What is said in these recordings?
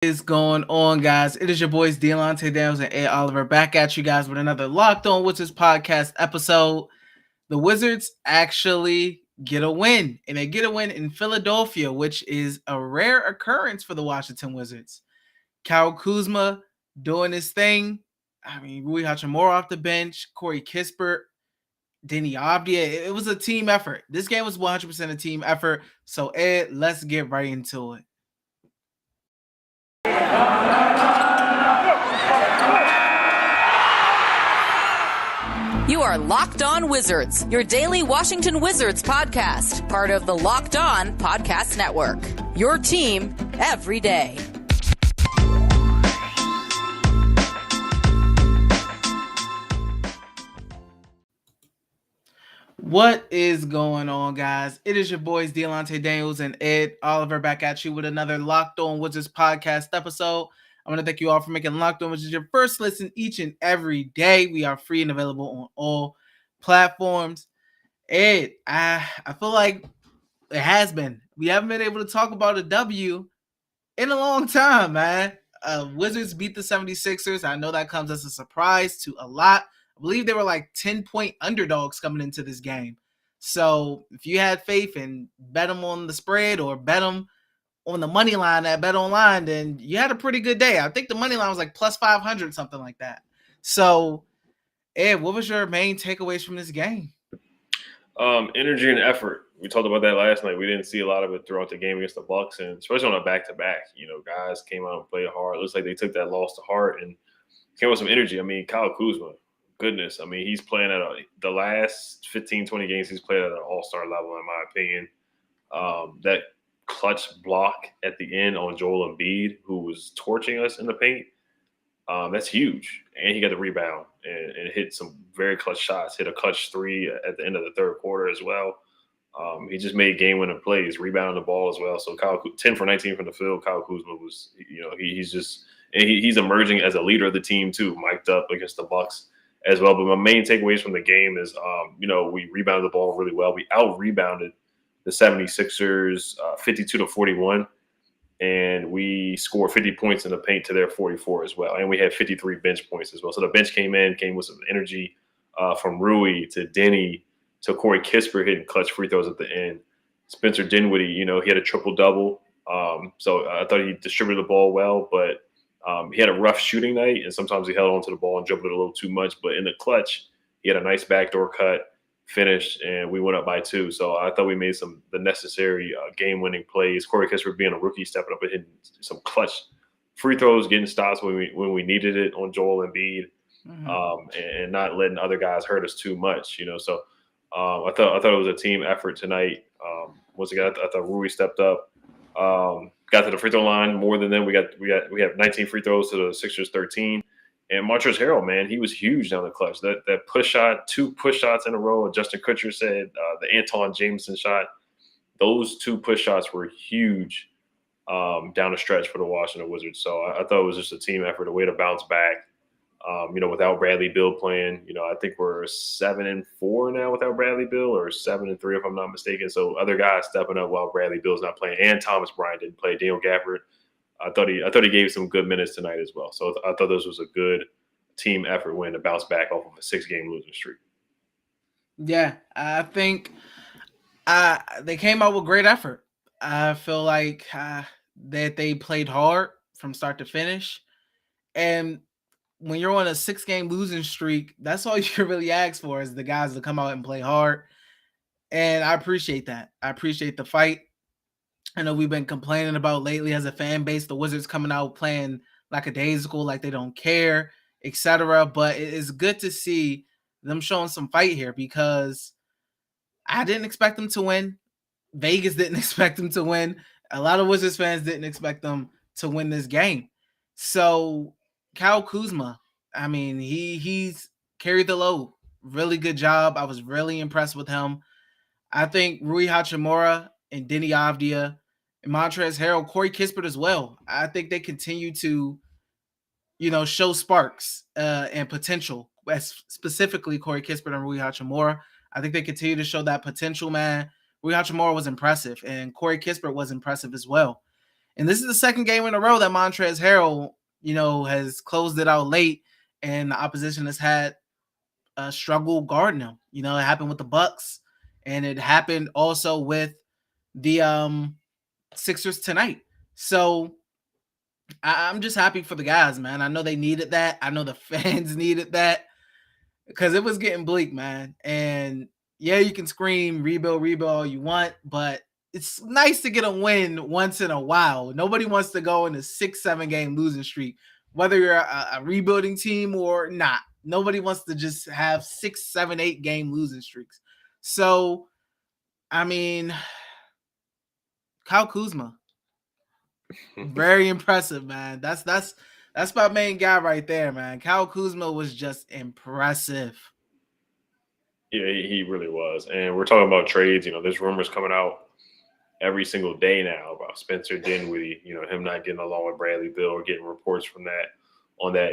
Is going on, guys? It is your boys Dialante Daniels and A. Oliver back at you guys with another Locked On Wizards podcast episode. The Wizards actually get a win, and they get a win in Philadelphia, which is a rare occurrence for the Washington Wizards. Kuzma doing his thing. I mean, Rui Hachimura off the bench, Corey Kispert, Denny Avdia. It was a team effort. This game was 100% a team effort. So, Ed, let's get right into it. You are Locked On Wizards, your daily Washington Wizards podcast, part of the Locked On Podcast Network. Your team every day. What is going on, guys? It is your boys Dialante Daniels and Ed Oliver back at you with another Locked On Wizards podcast episode. I want to thank you all for making Locked On, which is your first listen each and every day. We are free and available on all platforms. Ed, I feel like it has been. We haven't been able to talk about a W in a long time, man. Wizards beat the 76ers. I know that comes as a surprise to a lot. I believe they were like 10-point underdogs coming into this game. So if you had faith and bet them on the spread or bet them on the money line at Bet Online, then you had a pretty good day. I think the money line was like plus 500, something like that. So, Ed, what was your main takeaways from this game? Energy and effort. We talked about that last night. We didn't see a lot of it throughout the game against the Bucks, and especially on a back-to-back. Guys came out and played hard. It looks like they took that loss to heart and came with some energy. I mean, Kyle Kuzma, goodness. I mean, he's playing at the last 15, 20 games he's played at an all-star level, in my opinion. That clutch block at the end on Joel Embiid, who was torching us in the paint, that's huge. And he got the rebound and hit some very clutch shots, hit a clutch three at the end of the third quarter as well. He just made game-winning plays, rebounding the ball as well. So 10 for 19 from the field. Kyle Kuzma was, he's emerging as a leader of the team too, mic'd up against the Bucks as well. But my main takeaways from the game is, we rebounded the ball really well. We out-rebounded the 76ers 52-41, and we scored 50 points in the paint to their 44 as well. And we had 53 bench points as well. So the bench came with some energy from Rui to Denny to Corey Kispert hitting clutch free throws at the end. Spencer Dinwiddie, he had a triple-double. So I thought he distributed the ball well, but he had a rough shooting night, and sometimes he held onto the ball and dribbled it a little too much. But in the clutch, he had a nice backdoor cut, finished, and we went up by 2. So I thought we made the necessary game-winning plays. Corey Kispert being a rookie, stepping up and hitting some clutch free throws, getting stops when we needed it on Joel Embiid, and not letting other guys hurt us too much. So I thought it was a team effort tonight. Once again, I thought Rui stepped up, got to the free throw line more than them. We have 19 free throws to the Sixers 13. And Montrezl Harrell, man, he was huge down the clutch. That push shot, 2 push shots in a row. Justin Kutcher said the Anton Jameson shot. Those 2 push shots were huge down the stretch for the Washington Wizards. So I thought it was just a team effort, a way to bounce back. Without Bradley Beal playing, I think we're 7-4 now without Bradley Beal, or 7-3 if I'm not mistaken. So other guys stepping up while Bradley Beal's not playing, and Thomas Bryant didn't play. Daniel Gafford, I thought he gave some good minutes tonight as well. So I thought this was a good team effort win to bounce back off of a 6-game losing streak. Yeah, I think they came out with great effort. I feel like that they played hard from start to finish. And when you're on a 6-game losing streak, that's all you can really ask for is the guys to come out and play hard. And I appreciate that. I appreciate the fight. I know we've been complaining about lately as a fan base, the Wizards coming out playing lackadaisical, like they don't care, etc. But it is good to see them showing some fight here, because I didn't expect them to win. Vegas didn't expect them to win. A lot of Wizards fans didn't expect them to win this game. So Kyle Kuzma, I mean, he's carried the load. Really good job. I was really impressed with him. I think Rui Hachimura and Denny Avdia and Montrezl Harrell, Corey Kispert as well. I think they continue to, show sparks and potential. Specifically, Corey Kispert and Rui Hachimura. I think they continue to show that potential, man. Rui Hachimura was impressive, and Corey Kispert was impressive as well. And this is the second game in a row that Montrezl Harrell, has closed it out late, and the opposition has had a struggle guarding him. It happened with the Bucks, and it happened also with the Sixers tonight. So I'm just happy for the guys, man. I know they needed that. I know the fans needed that because it was getting bleak, man. And yeah, you can scream rebuild all you want, but it's nice to get a win once in a while. Nobody wants to go in a 6-7 game losing streak, whether you're a rebuilding team or not. Nobody wants to just have 6, 7, 8 game losing streaks. So, I mean, Kyle Kuzma, very impressive, man. That's my main guy right there, man. Kyle Kuzma was just impressive. Yeah, he really was. And we're talking about trades. There's rumors coming out every single day now about Spencer Dinwiddie, him not getting along with Bradley Beal, or getting reports from that on that,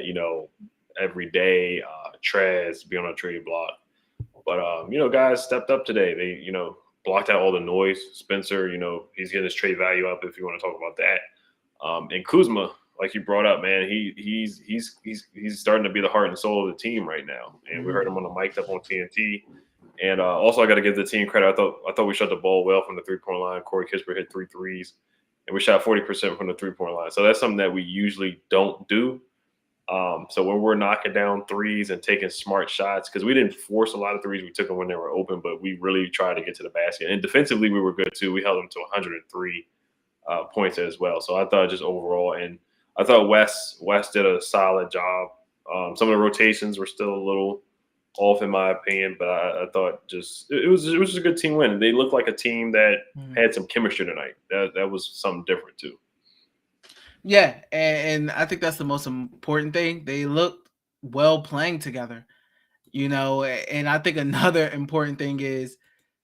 every day. Trez be on a trade block. But, guys stepped up today. They, blocked out all the noise. Spencer, he's getting his trade value up if you want to talk about that. And Kuzma, like you brought up, man, he's starting to be the heart and soul of the team right now. And we heard him on the mic up on TNT. And also, I got to give the team credit. I thought we shot the ball well from the 3-point line. Corey Kispert hit 3 threes, and we shot 40% from the 3-point line. So that's something that we usually don't do. So when we're knocking down threes and taking smart shots, because we didn't force a lot of threes, we took them when they were open, but we really tried to get to the basket. And defensively, we were good too. We held them to 103 points as well. So I thought just overall, and I thought Wes did a solid job. Some of the rotations were still a little off in my opinion, but I thought it was just a good team win. They looked like a team that had some chemistry tonight. That was something different too. Yeah, and I think that's the most important thing. They looked well playing together, and I think another important thing is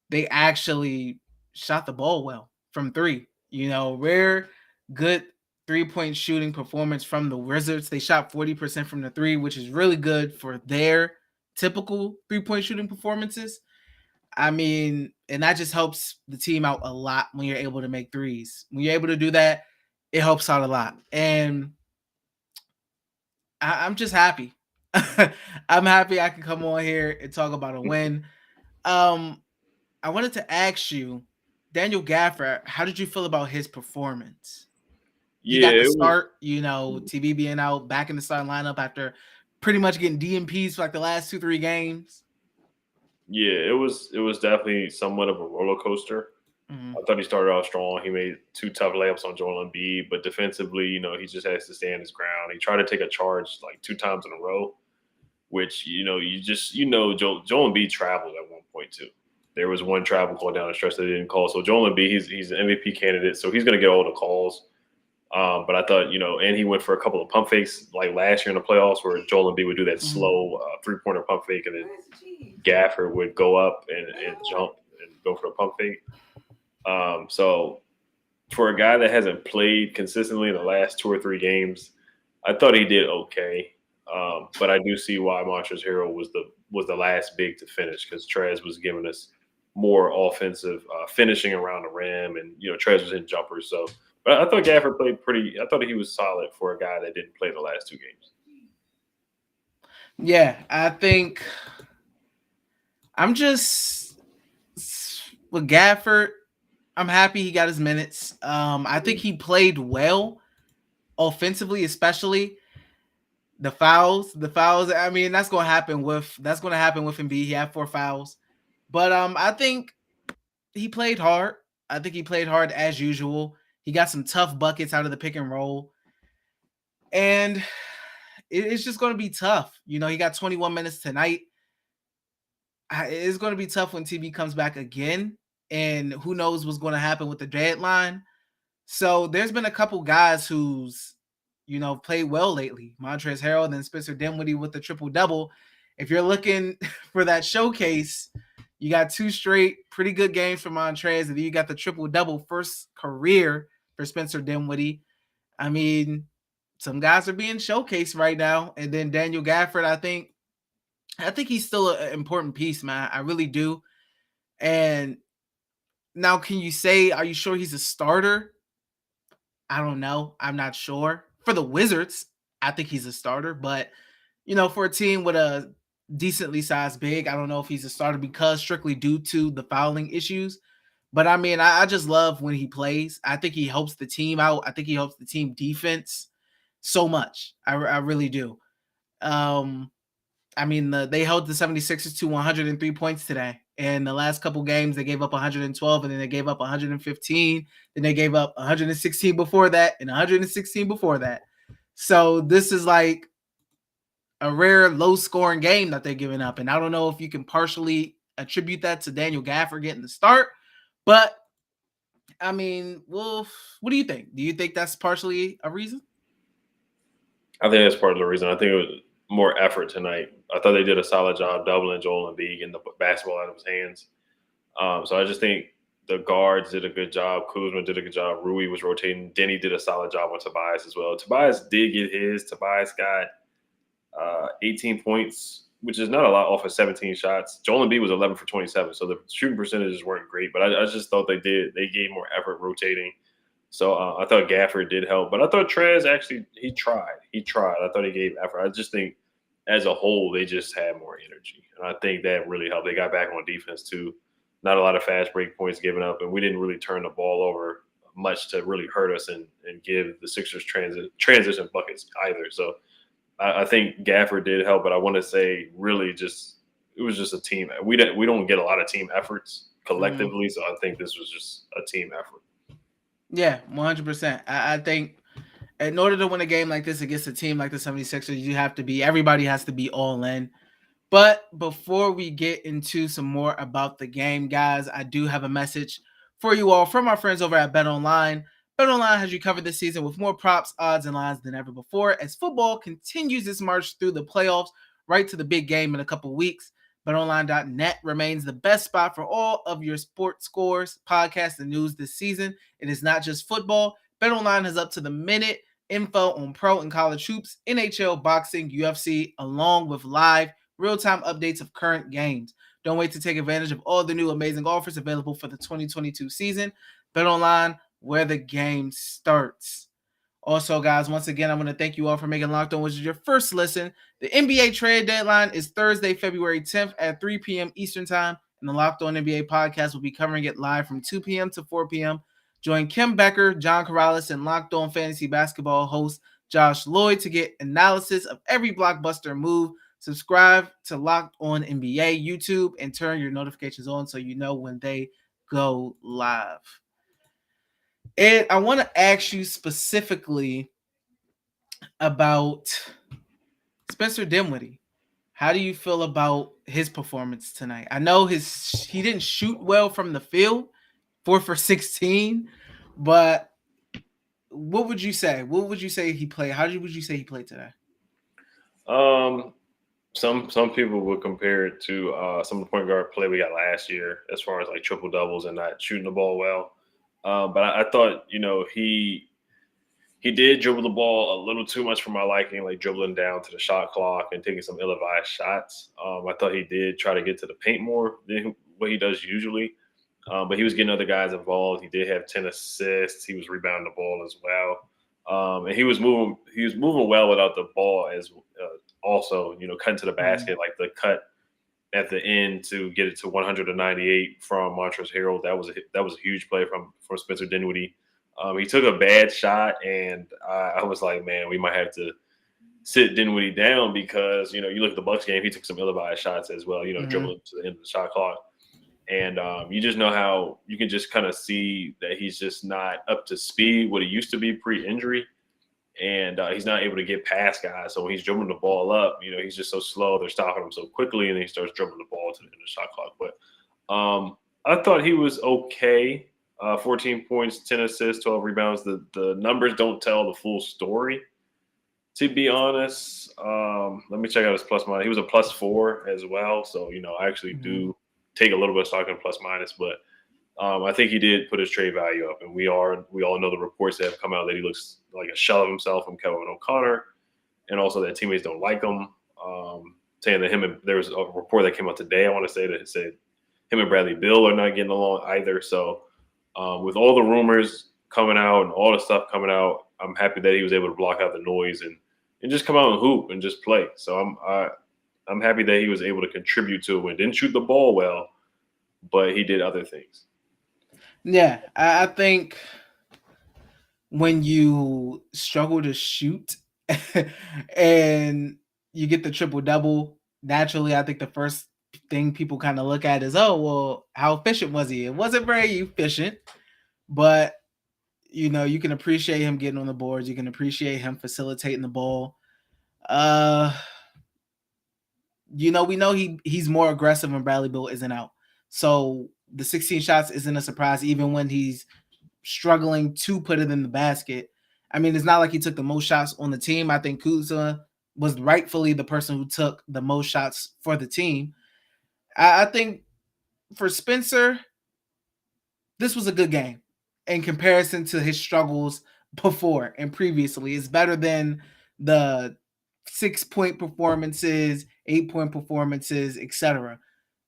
they actually shot the ball well from 3. Rare good 3-point shooting performance from the Wizards. They shot 40% from the 3, which is really good for their typical 3-point shooting performances. I mean, and that just helps the team out a lot when you're able to make threes. When you're able to do that, it helps out a lot. And I'm just happy. I'm happy I can come on here and talk about a win. I wanted to ask you, Daniel Gafford, how did you feel about his performance? He got the start, TB being out, back in the starting lineup after pretty much getting DMPs for like the last 2-3 games. Yeah, it was definitely somewhat of a roller coaster. I thought he started off strong. He made 2 tough layups on Joel Embiid, but defensively, he just has to stand his ground. He tried to take a charge like 2 times in a row, which, Joel Embiid traveled at one point too. There was one travel call down the stretch that they didn't call. So Joel Embiid, he's an MVP candidate, so he's going to get all the calls. But I thought, and he went for a couple of pump fakes like last year in the playoffs where Joel Embiid would do that slow 3-pointer pump fake, and then Gafford would go up and jump and go for a pump fake. So for a guy that hasn't played consistently in the last 2 or 3 games, I thought he did okay. But I do see why Montrezl Harrell was the last big to finish, because Trez was giving us more offensive finishing around the rim, and Trez was in jumpers. So, but I thought Gafford played I thought he was solid for a guy that didn't play the last 2 games. Yeah, I think I'm just with Gafford. I'm happy he got his minutes. I think he played well offensively, especially the fouls. I mean, that's going to happen with Embiid. He had 4 fouls, but I think he played hard. I think he played hard as usual. He got some tough buckets out of the pick and roll, and it's just going to be tough. He got 21 minutes tonight. It's going to be tough when TB comes back again. And who knows what's going to happen with the deadline. So there's been a couple guys who's, played well lately. Montrezl Harrell and then Spencer Dinwiddie with the triple-double. If you're looking for that showcase, you got 2 straight pretty good games for Montrezl, and then you got the triple-double, first career for Spencer Dinwiddie. I mean, some guys are being showcased right now. And then Daniel Gafford, I think he's still an important piece, man. I really do. And now, can you say, are you sure he's a starter? I don't know. I'm not sure. For the Wizards, I think he's a starter, but for a team with a decently sized big, I don't know if he's a starter because strictly due to the fouling issues. But I mean, I just love when he plays. I think he helps the team out. I think he helps the team defense so much. I really do. Um, I mean, they held the 76ers to 103 points today. And the last couple games, they gave up 112, and then they gave up 115. Then they gave up 116 before that, and 116 before that. So this is like a rare low-scoring game that they're giving up. And I don't know if you can partially attribute that to Daniel Gafford getting the start. But, I mean, well, what do you think? Do you think that's partially a reason? I think that's part of the reason. I think it was more effort tonight. I thought they did a solid job doubling Joel Embiid, getting the basketball out of his hands. So I just think the guards did a good job. Kuzma did a good job. Rui was rotating. Denny did a solid job on Tobias as well. Tobias did get his. Tobias got 18 points, which is not a lot off of 17 shots. Joel Embiid was 11 for 27, so the shooting percentages weren't great. But I just thought they gave more effort rotating. So I thought Gafford did help. But I thought Trez actually, he tried. I thought he gave effort. I just think as a whole, they just had more energy. And I think that really helped. They got back on defense too. Not a lot of fast break points given up. And we didn't really turn the ball over much to really hurt us and give the Sixers transition buckets either. So I think Gafford did help, but I want to say really it was just a team. We don't get a lot of team efforts collectively, so I think this was just a team effort. Yeah, 100%. I think in order to win a game like this against a team like the 76ers, everybody has to be all in. But before we get into some more about the game, guys, I do have a message for you all from our friends over at BetOnline. BetOnline has you covered this season with more props, odds, and lines than ever before as football continues its march through the playoffs right to the big game in a couple weeks. BetOnline.net remains the best spot for all of your sports scores, podcasts, and news this season. It is not just football. BetOnline has up-to-the-minute info on pro and college hoops, NHL, boxing, UFC, along with live real-time updates of current games. Don't wait to take advantage of all the new amazing offers available for the 2022 season. BetOnline, where the game starts. Also, guys, once again, I want to thank you all for making Locked On Wizards your first listen. The NBA trade deadline is Thursday, February 10th at 3 p.m. Eastern Time, and the Locked On NBA podcast will be covering it live from 2 p.m. to 4 p.m. Join Kim Becker, John Corrales, and Locked On Fantasy Basketball host Josh Lloyd to get analysis of every blockbuster move. Subscribe to Locked On NBA YouTube and turn your notifications on so you know when they go live. And I want to ask you specifically about Spencer Dinwiddie. How do you feel about his performance tonight? I know he didn't shoot well from the field, 4 for 16, but what would you say? What would you say he played? Would you say he played today? Some people would compare it to some of the point guard play we got last year as far as like triple doubles and not shooting the ball well. But I thought, he did dribble the ball a little too much for my liking, like dribbling down to the shot clock and taking some ill-advised shots. I thought he did try to get to the paint more than what he does usually. But he was getting other guys involved. He did have 10 assists. He was rebounding the ball as well. And he was moving well without the ball as also, cutting to the basket, like the cut at the end to get it to 198 from Montrezl Harrell. That was a huge play from Spencer Dinwiddie. He took a bad shot, and I was like, man, we might have to sit Dinwiddie down because, you look at the Bucks game, he took some ill-advised shots as well, dribbling to the end of the shot clock. And you just know how you can just kind of see that he's just not up to speed what he used to be pre-injury. And he's not able to get past guys. So when he's dribbling the ball up, he's just so slow. They're stopping him so quickly, and then he starts dribbling the ball to the end of the shot clock. But I thought he was okay. 14 points, 10 assists, 12 rebounds. The numbers don't tell the full story, to be honest. Let me check out his plus minus. He was a +4 as well. So, I actually do take a little bit of stock in plus minus. But I think he did put his trade value up. And we all know the reports that have come out that he looks like a shell of himself from Kevin O'Connor. And also that teammates don't like him. Saying that there was a report that came out today, I want to say, that it said him and Bradley Beal are not getting along either. So with all the rumors coming out and all the stuff coming out, I'm happy that he was able to block out the noise and just come out and hoop and just play. So I'm happy that he was able to contribute to it. Didn't shoot the ball well, but he did other things. Yeah, I think when you struggle to shoot and you get the triple double, naturally, I think the first thing people kind of look at is, oh, well, how efficient was he? It wasn't very efficient, but you can appreciate him getting on the boards. You can appreciate him facilitating the ball. Uh, we know he's more aggressive when Bradley Beal isn't out. So the 16 shots isn't a surprise, even when he's struggling to put it in the basket. I mean, it's not like he took the most shots on the team. I think Kuzma was rightfully the person who took the most shots for the team. I think for Spencer, this was a good game in comparison to his struggles before and previously. It's better than the 6-point performances, 8-point performances, etc.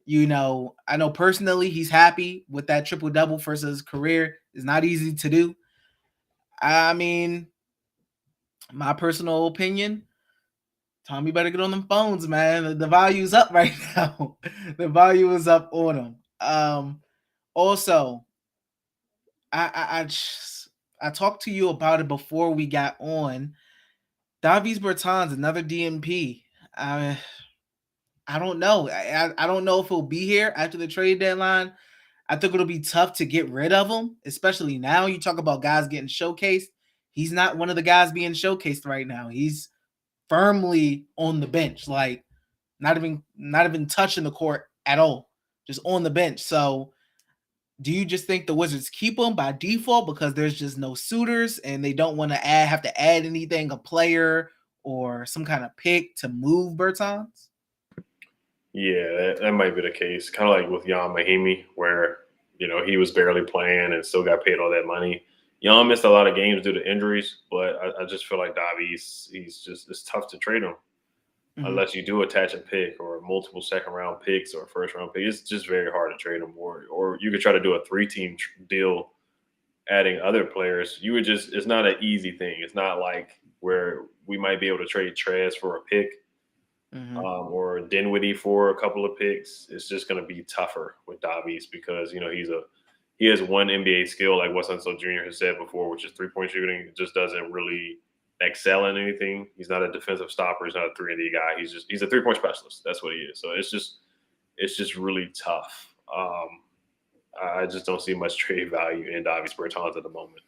I know personally he's happy with that triple double for his career. It's not easy to do. I mean, my personal opinion, Tommy better get on them phones, man. The value's up right now. The value is up on him. Also, I talked to you about it before we got on. Davis Bertans, another DNP. I don't know. I don't know if he'll be here after the trade deadline. I think it'll be tough to get rid of him, especially now. You talk about guys getting showcased. He's not one of the guys being showcased right now. He's firmly on the bench, like not even touching the court at all, just on the bench. So, do you just think the Wizards keep him by default because there's just no suitors and they don't want to have to add anything, a player or some kind of pick to move Bertans? Yeah, that might be the case. Kind of like with Jan Mahimi, where he was barely playing and still got paid all that money. Jan missed a lot of games due to injuries, but I just feel like Davis, it's tough to trade him unless you do attach a pick or multiple second round picks or first round pick. It's just very hard to trade him. Or you could try to do a 3-team deal, adding other players. It's not an easy thing. It's not like where we might be able to trade Trez for a pick. Or Dinwiddie for a couple of picks. It's just going to be tougher with Davis because he has one NBA skill, like Wes Unseld Jr. has said before, which is 3-point shooting. It just doesn't really excel in anything. He's not a defensive stopper. He's not a 3-and-D guy. He's a 3-point specialist. That's what he is. So it's just really tough. I just don't see much trade value in Davis Bertans at the moment.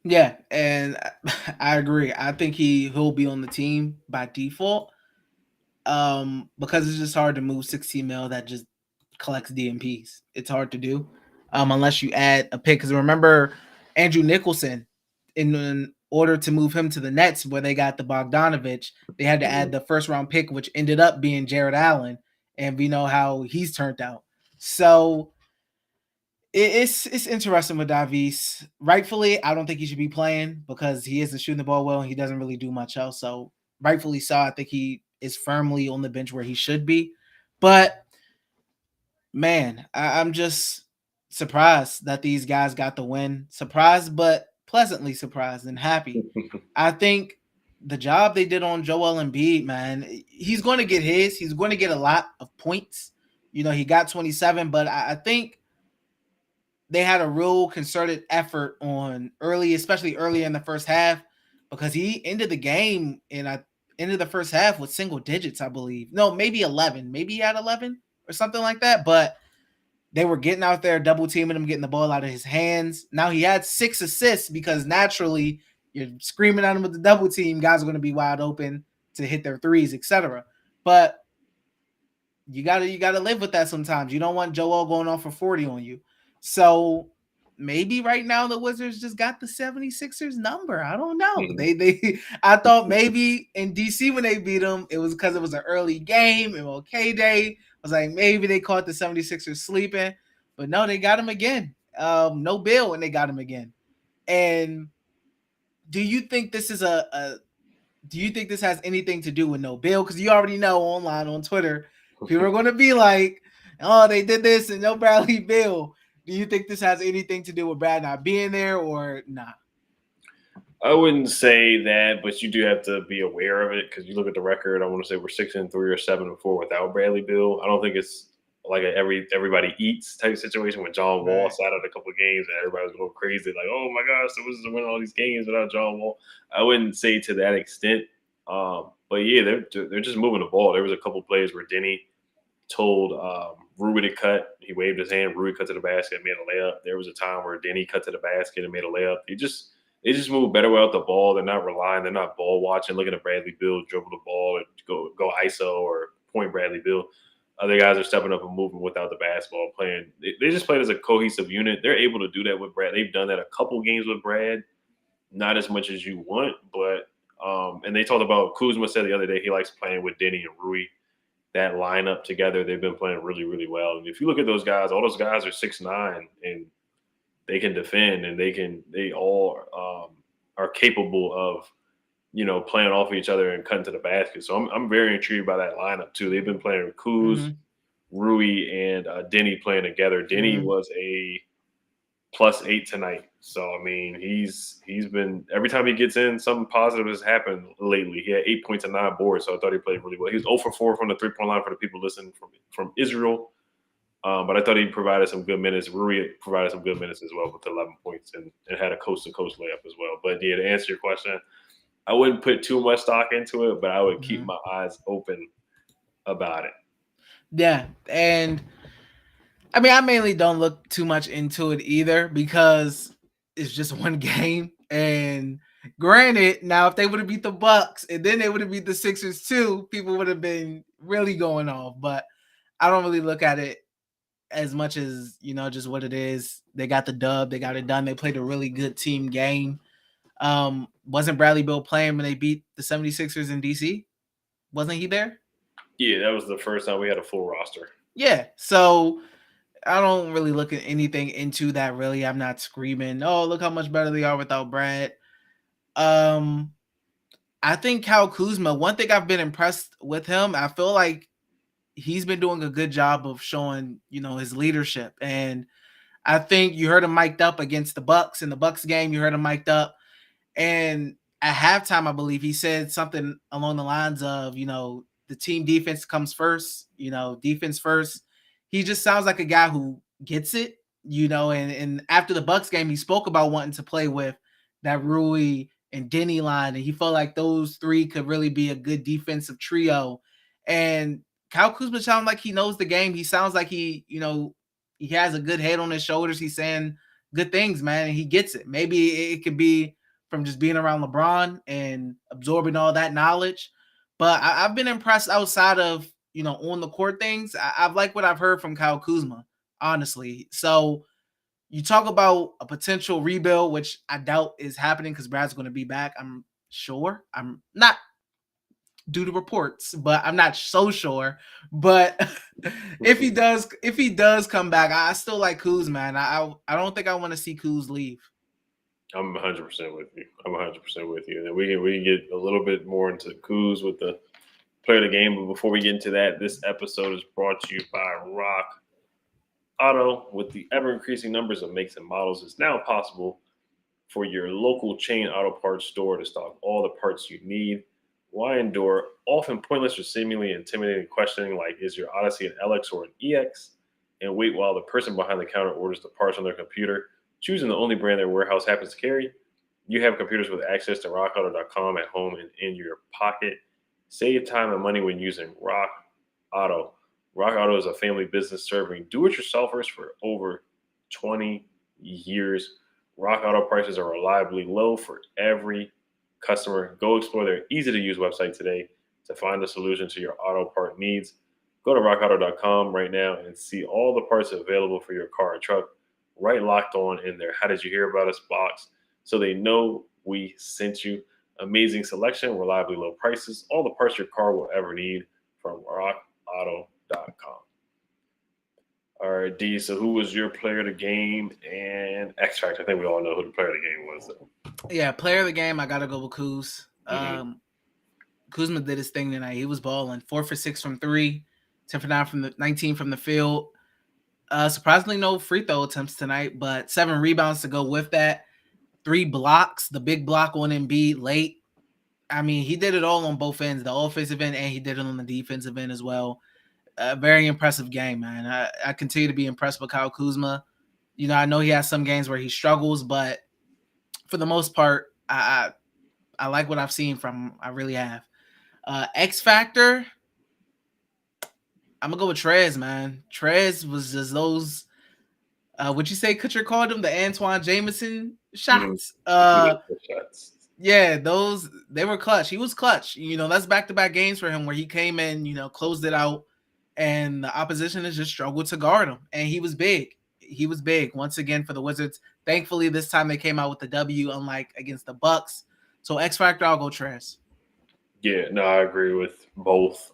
Yeah, and I agree. I think he'll be on the team by default. Because it's just hard to move 16 mil that just collects DMPs. It's hard to do unless you add a pick. Because remember, Andrew Nicholson, in order to move him to the Nets where they got the Bogdanovich, they had to add the first round pick, which ended up being Jared Allen. And we know how he's turned out. So it's interesting with Davis. Rightfully, I don't think he should be playing because he isn't shooting the ball well and he doesn't really do much else. So rightfully so, I think he is firmly on the bench where he should be. But man, I'm just surprised that these guys got the win. Surprised, but pleasantly surprised and happy. I think the job they did on Joel Embiid, man, he's going to get his. He's going to get a lot of points. He got 27, but I think they had a real concerted effort on especially early in the first half, because he ended the game ended the first half with single digits, I believe. No, maybe 11. Maybe he had 11 or something like that. But they were getting out there, double teaming him, getting the ball out of his hands. Now he had 6 assists because naturally you're screaming at him with the double team. Guys are going to be wide open to hit their threes, etc. But you gotta live with that sometimes. You don't want Joel going off for 40 on you. So maybe right now the Wizards just got the 76ers number. I don't know. I thought maybe in DC when they beat them, it was because it was an early game, MLK Day. I was like, maybe they caught the 76ers sleeping. But no, they got him again. No Bill, and they got him again. And do you think this is do you think this has anything to do with no Bill? Because you already know online on Twitter, people are going to be like, oh, they did this and no Bradley Beal. Do you think this has anything to do with Brad not being there or nah? I wouldn't say that, but you do have to be aware of it because you look at the record. I want to say we're 6-3 or 7-4 without Bradley Beal. I don't think it's like everybody eats type situation when John Wall Right. sat out a couple of games and everybody was going crazy, like, oh my gosh, the Wizards are winning all these games without John Wall. I wouldn't say to that extent, but yeah, they're just moving the ball. There was a couple plays where Denny told Rui to cut. He waved his hand. Rui cut to the basket, made a layup. There was a time where Denny cut to the basket and made a layup. They just move better without the ball. They're not relying. They're not ball watching, looking at Bradley Beal dribble the ball or go ISO or point Bradley Beal. Other guys are stepping up and moving without the basketball, playing. They just played as a cohesive unit. They're able to do that with Brad. They've done that a couple games with Brad, not as much as you want, but and they talked about Kuzma said the other day he likes playing with Denny and Rui. That lineup together, they've been playing really, really well. And if you look at those guys, all those guys are 6'9", and they can defend, and they all are capable of playing off of each other and cutting to the basket. So I'm very intrigued by that lineup too. They've been playing with Kuz, Rui, and Denny playing together. Denny was a +8 tonight. So I mean, he's been every time he gets in, something positive has happened lately. He had 8 points and 9 boards, so I thought he played really well. He was 0 for 4 from the 3-point line for the people listening from Israel. But I thought he provided some good minutes. Rui provided some good minutes as well with 11 points and had a coast-to-coast layup as well. But yeah, to answer your question, I wouldn't put too much stock into it, but I would keep my eyes open about it. Yeah, and I mean, I mainly don't look too much into it either because it's just one game. And granted, now if they would have beat the Bucks and then they would have beat the Sixers too, people would have been really going off. But I don't really look at it as much as just what it is. They got the dub, they got it done. They played a really good team game. Wasn't Bradley Beal playing when they beat the 76ers in DC? Wasn't he there? Yeah, that was the first time we had a full roster. Yeah, so I don't really look at anything into that really. I'm not screaming, oh, look how much better they are without Brad. I think Kyle Kuzma, one thing I've been impressed with him, I feel like he's been doing a good job of showing, his leadership. And I think you heard him mic'd up against the Bucks in the Bucks game. You heard him mic'd up. And at halftime, I believe he said something along the lines of, the team defense comes first, defense first. He just sounds like a guy who gets it, and after the Bucks game, he spoke about wanting to play with that Rui and Denny line, and he felt like those three could really be a good defensive trio. And Kyle Kuzma sounds like he knows the game. He sounds like he has a good head on his shoulders. He's saying good things, man, and he gets it. Maybe it could be from just being around LeBron and absorbing all that knowledge. But I've been impressed outside of, on the court things. I've liked what I've heard from Kyle Kuzma, honestly. So you talk about a potential rebuild, which I doubt is happening because Brad's going to be back. I'm sure. I'm not due to reports, but I'm not so sure. But if he does come back, I still like Kuz, man. I don't think I want to see Kuz leave. I'm 100% with you. I'm 100% with you. And we can get a little bit more into Kuz with the player of the game. But before we get into that, this episode is brought to you by Rock Auto. With the ever-increasing numbers of makes and models, it's now possible for your local chain auto parts store to stock all the parts you need. Why endure often pointless or seemingly intimidating questioning like, is your Odyssey an LX or an EX? And wait while the person behind the counter orders the parts on their computer, choosing the only brand their warehouse happens to carry. You have computers with access to rockauto.com at home and in your pocket. Save time and money when using Rock Auto. Rock Auto is a family business serving do-it-yourselfers for over 20 years. Rock Auto prices are reliably low for every customer. Go explore their easy-to-use website today to find a solution to your auto part needs. Go to rockauto.com right now and see all the parts available for your car or truck. Right locked on in there. How did you hear about us box? So they know we sent you. Amazing selection, reliably low prices, all the parts your car will ever need from rockauto.com. All right, D. So who was your player of the game and X Factor? I think we all know who the player of the game was, though. Yeah, player of the game, I gotta go with Kuz. Kuzma did his thing tonight. He was balling 4 for 6 from 3, 10 for 9 from the 19 from the field. Surprisingly, no free throw attempts tonight, but 7 rebounds to go with that. 3 blocks, the big block on Embiid late. I mean, he did it all on both ends, the offensive end, and he did it on the defensive end as well. A very impressive game, man. I continue to be impressed with Kyle Kuzma. I know he has some games where he struggles, but for the most part, I like what I've seen from him. I really have. X Factor, I'm gonna go with Trez, man. Trez was just those. Would you say Kutcher called them the Antoine Jameson shots? Shots. Yeah, those they were clutch. He was clutch. That's back-to-back games for him where he came in, closed it out, and the opposition has just struggled to guard him. And he was big. He was big once again for the Wizards. Thankfully, this time they came out with the W, unlike against the Bucks. So X Factor, I'll go Trez. Yeah, no, I agree with both.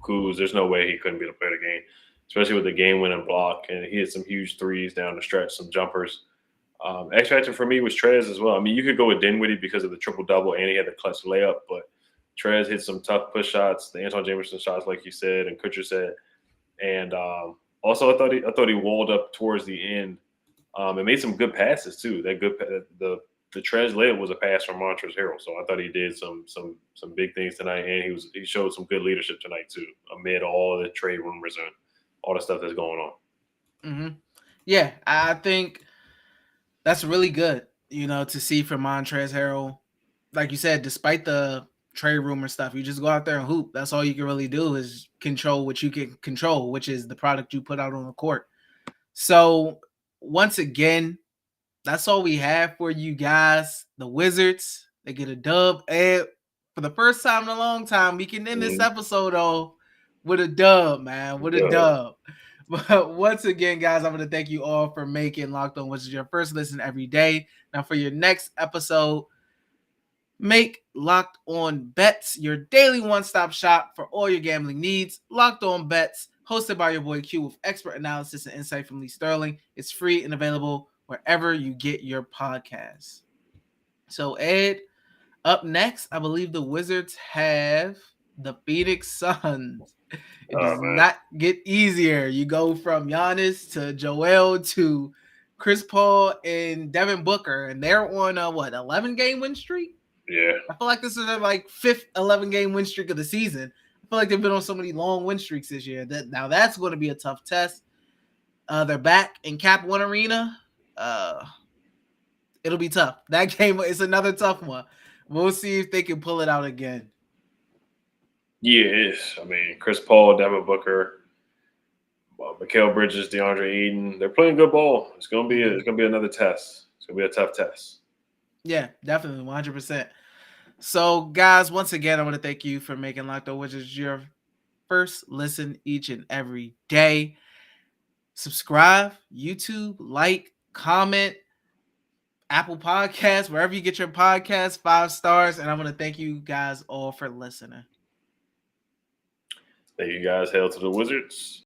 Kuz, there's no way he couldn't be the player of the game, especially with the game-winning block, and he had some huge threes down the stretch, some jumpers. X factor for me was Trez as well. I mean, you could go with Dinwiddie because of the triple-double, and he had the clutch layup, but Trez hit some tough push shots, the Anton Jameson shots, like you said, and Kutcher said. And also, I thought he walled up towards the end and made some good passes too. The Trez layup was a pass from Montrezl Harrell, so I thought he did some big things tonight, and he showed some good leadership tonight too, amid all the trade rumors and all the stuff that's going on. Mm-hmm. Yeah, I think that's really good, to see from Montrezl Harrell. Like you said, despite the trade rumor stuff, you just go out there and hoop. That's all you can really do is control what you can control, which is the product you put out on the court. So once again, that's all we have for you guys. The Wizards, they get a dub. And for the first time in a long time, we can end this episode though with a dub, man. With a dub. But once again, guys, I'm going to thank you all for making Locked On Wizards your first listen every day. Now, for your next episode, make Locked On Bets your daily one-stop shop for all your gambling needs. Locked On Bets, hosted by your boy Q with expert analysis and insight from Lee Sterling. It's free and available wherever you get your podcasts. So, Ed, up next, I believe the Wizards have the Phoenix Suns. It does not get easier. You go from Giannis to Joel to Chris Paul and Devin Booker, and they're on a 11-game win streak? Yeah. I feel like this is their 5th 11-game win streak of the season. I feel like they've been on so many long win streaks this year. Now that's going to be a tough test. They're back in Cap One Arena. It'll be tough. That game is another tough one. We'll see if they can pull it out again. Yeah, it is. I mean, Chris Paul, Devin Booker, Mikal Bridges, DeAndre Ayton, they're playing good ball. It's gonna be another test. It's gonna be a tough test. Yeah, definitely, 100%. So, guys, once again, I want to thank you for making Locked On Wizards your first listen each and every day. Subscribe, YouTube, like, comment, Apple Podcasts, wherever you get your podcasts, 5 stars. And I want to thank you guys all for listening. Thank you guys. Hail to the Wizards.